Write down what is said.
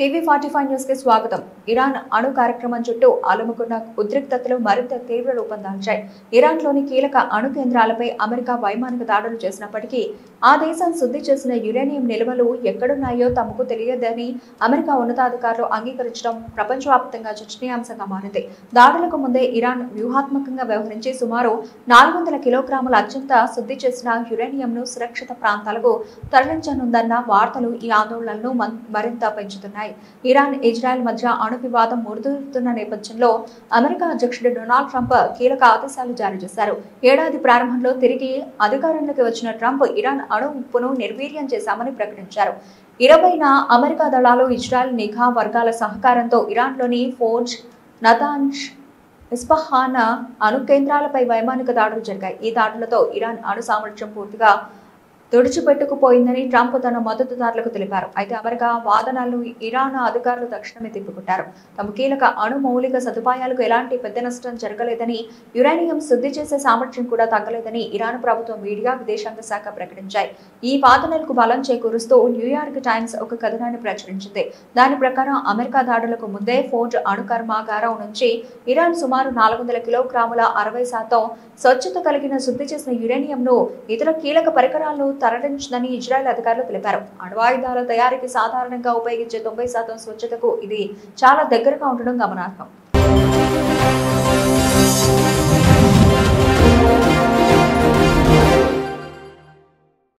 టీవీ45 news కి స్వాగతం. Iran అణు కార్యక్రమం చుట్టూ అలుముకున్న ఉద్రిక్తతలు మరింత తీవ్ర రూపం దాల్చాయి. ఇరాన్లోని కీలక అణు కేంద్రాలపై అమెరికా వైమానిక దాడులు చేసినప్పటికీ ఆ దేశం శుద్ధి చేసిన యురేనియం నిల్వలు ఎక్కడున్నాయో తమకు తెలియదని అమెరికా ఉన్నతాధికారులు అంగీకరించడం ప్రపంచవ్యాప్తంగా చర్చనీయాంశంగా మారింది. దాడులకు ముందే ఇరాన్ వ్యూహాత్మకంగా వ్యవహరించి సుమారు 400 కిలోగ్రాముల అత్యంత శుద్ధి చేసిన యురేనియంను సురక్షిత ప్రాంతాలకు తరలించనుందన్న వార్తలు ఈ ఆందోళనలను మరింత పెంచుతున్నాయి. ఇరాన్ ఇజ్రాయెల్ మధ్య అణు వివాదం ముదురుతున్న నేపథ్యంలో అమెరికా అధ్యక్షుడు డొనాల్డ్ ట్రంప్ కీలక ఆదేశాలు జారీ చేశారు. ఏడాది ప్రారంభంలో తిరిగి అధికారంలోకి వచ్చిన ట్రంప్ ఇరాన్ అణు ఉప్పును నిర్వీర్యం చేశామని ప్రకటించారు. 20న అమెరికా దళాలు ఇజ్రాయెల్ నిఘా వర్గాల సహకారంతో ఇరాన్లోని ఫోర్జ్, నతాన్జ్, ఇస్ఫహాన్ అణు కేంద్రాలపై వైమానిక దాడులు జరిగాయి. ఈ దాడులతో ఇరాన్ అణు సామర్థ్యం పూర్తిగా తుడిచిపెట్టుకుపోయిందని ట్రంప్ తన మద్దతుదారులకు తెలిపారు. అయితే అమెరికా వాదనలను ఇరాన్ అధికారులు తక్షణమే తిప్పికొట్టారు. తమ కీలక అణు మౌలిక సదుపాయాలకు ఎలాంటి పెద్ద నష్టం జరగలేదని, యురేనియం శుద్ధి చేసే సామర్థ్యం కూడా తగ్గలేదని ఇరాన్ ప్రభుత్వం మీడియా, విదేశాంగ శాఖ ప్రకటించాయి. ఈ వాదనలకు బలం చేకూరుస్తూ న్యూయార్క్ టైమ్స్ ఒక కథనాన్ని ప్రచురించింది. దాని ప్రకారం అమెరికా దాడులకు ముందే ఫోర్జ్ అణు కర్మాగారం నుంచి ఇరాన్ సుమారు 400 కిలోగ్రాముల 60% స్వచ్ఛత కలిగిన శుద్ధి చేసిన యురేనియంను ఇతర కీలక పరికరాలను తరలించిందని ఇజ్రాయెల్ అధికారులు తెలిపారు. అణ్వాయుధాల తయారీకి సాధారణంగా ఉపయోగించే 90% స్వచ్ఛతకు ఇది చాలా దగ్గరగా ఉండడం గమనార్హం.